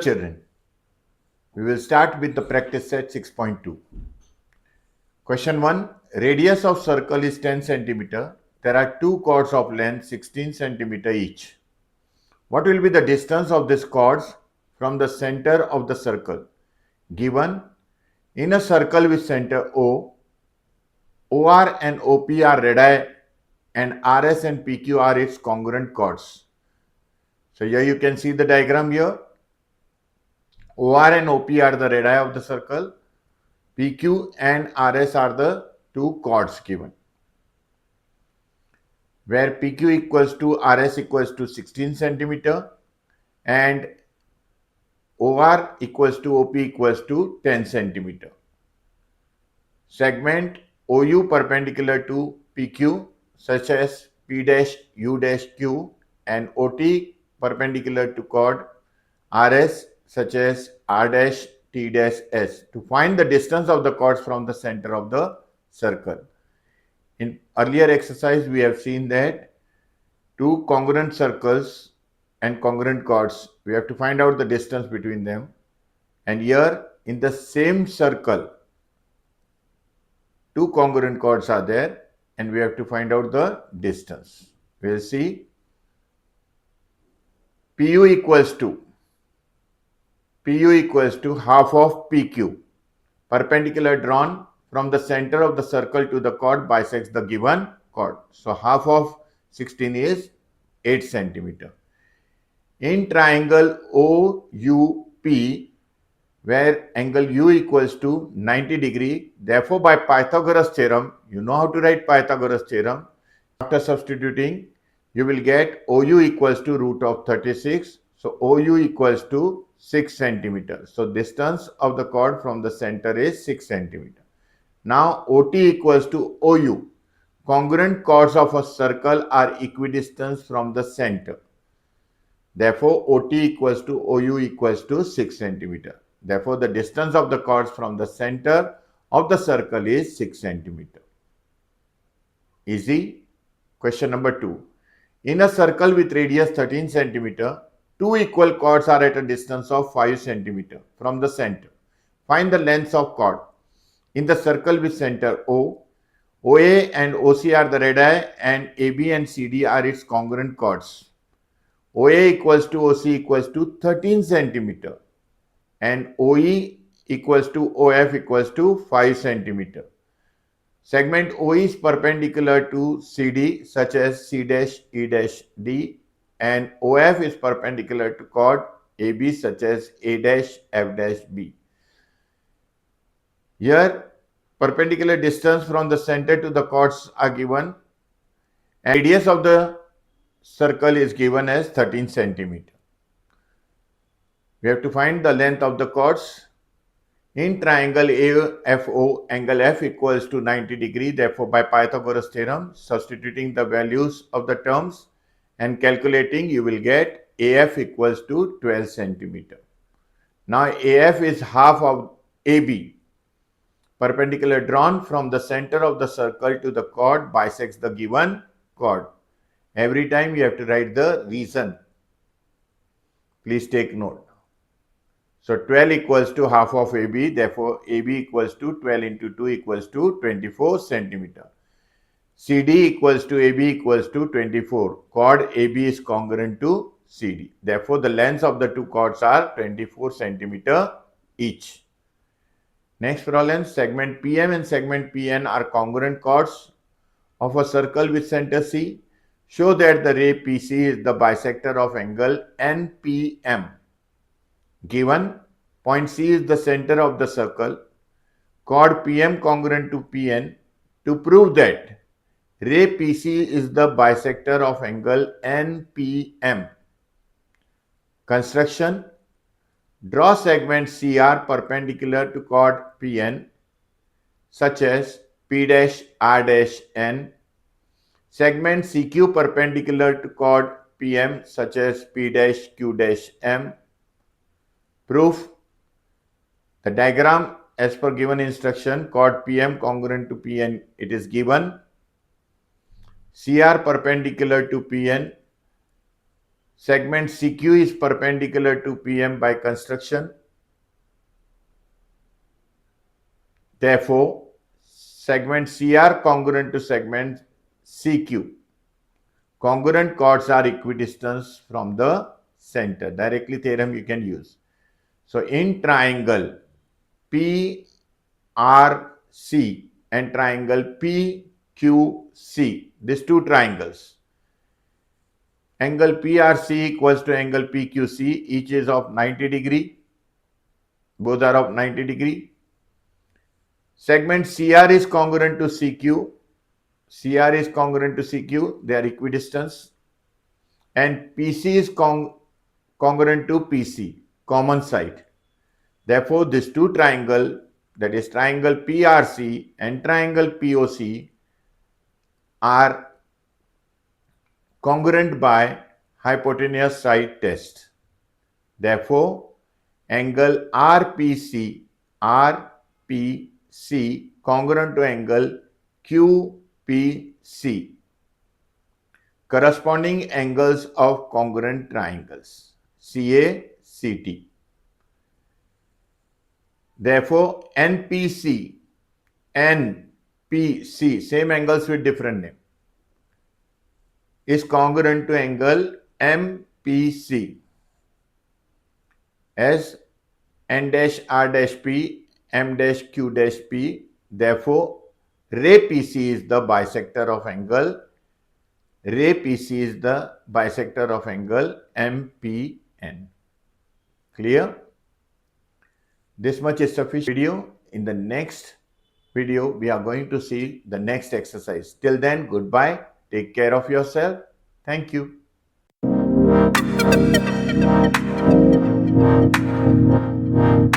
Children, we will start with the practice set 6.2. Question 1. Radius of circle is 10 centimeter. There are two chords of length 16 centimeter each. What will be the distance of these chords from the center of the circle? Given in a circle with center O, OR and OP are radii and RS and PQ are its congruent chords. So here you can see the diagram here. OR and OP are the radii of the circle. PQ and RS are the two chords given, where PQ equals to RS equals to 16 centimeter and OR equals to OP equals to 10 centimeter. Segment OU perpendicular to PQ such as P dash U dash Q and OT perpendicular to chord RS such as R dash T dash S to find the distance of the chords from the center of the circle. In earlier exercise, we have seen that two congruent circles and congruent chords, we have to find out the distance between them. And here in the same circle, two congruent chords are there and we have to find out the distance. We will see PU equals to half of PQ. Perpendicular drawn from the center of the circle to the chord bisects the given chord. So half of 16 is 8 centimeter. In triangle OUP, where angle U equals to 90 degree, therefore by Pythagoras theorem, you know how to write Pythagoras theorem. After substituting, you will get OU equals to root of 36. So OU equals to 6 centimeter. So distance of the chord from the center is 6 centimeter. Now OT equals to OU. Congruent chords of a circle are equidistant from the center. Therefore, OT equals to OU equals to 6 centimeter. Therefore, the distance of the chords from the center of the circle is 6 centimeter. Easy. Question number 2. In a circle with radius 13 centimeter, two equal chords are at a distance of 5 centimeter from the center. Find the lengths of chord. In the circle with center O, OA and OC are the radii and AB and CD are its congruent chords. OA equals to OC equals to 13 centimeter and OE equals to OF equals to 5 centimeter. Segment OE is perpendicular to CD such as C dash E dash D and OF is perpendicular to chord AB such as A dash F dash B. Here perpendicular distance from the center to the chords are given and radius of the circle is given as 13 centimeter. We have to find the length of the chords. In triangle AFO, angle F equals to 90 degree. Therefore, by Pythagoras theorem, substituting the values of the terms and calculating, you will get AF equals to 12 centimeter. Now, AF is half of AB. Perpendicular drawn from the center of the circle to the chord bisects the given chord. Every time you have to write the reason. Please take note. So 12 equals to half of AB, therefore AB equals to 12 into 2 equals to 24 centimeter. CD equals to AB equals to 24. Chord AB is congruent to CD. Therefore, the lengths of the two chords are 24 centimeter each. Next problem, segment PM and segment PN are congruent chords of a circle with center C. Show that the ray PC is the bisector of angle NPM. Given point C is the center of the circle, chord PM congruent to PN. To prove that ray PC is the bisector of angle NPM. Construction. Draw segment CR perpendicular to chord PN such as P dash R dash N. Segment CQ perpendicular to chord PM such as P dash Q dash M. Proof. The diagram as per given instruction, chord PM congruent to PN, it is given. CR perpendicular to PN. Segment CQ is perpendicular to PM by construction. Therefore, segment CR congruent to segment CQ. Congruent chords are equidistant from the center. Directly theorem you can use. So in triangle PRC and triangle PQC, these two triangles, angle PRC equals to angle PQC, each is of 90 degree. Both are of 90 degree. Segment CR is congruent to CQ. CR is congruent to CQ. They are equidistant. And PC is congruent to PC, common side. Therefore, these two triangle, that is triangle PRC and triangle POC, are congruent by hypotenuse side test. Therefore, angle RPC congruent to angle QPC, corresponding angles of congruent triangles CACT. Therefore, NPC, same angles with different name, is congruent to angle MPC as N dash R dash P, M dash Q dash P. Therefore, ray PC is the bisector of angle. Ray PC is the bisector of angle MPN. Clear? This much is sufficient video. In the next video, we are going to see the next exercise. Till then, goodbye. Take care of yourself. Thank you.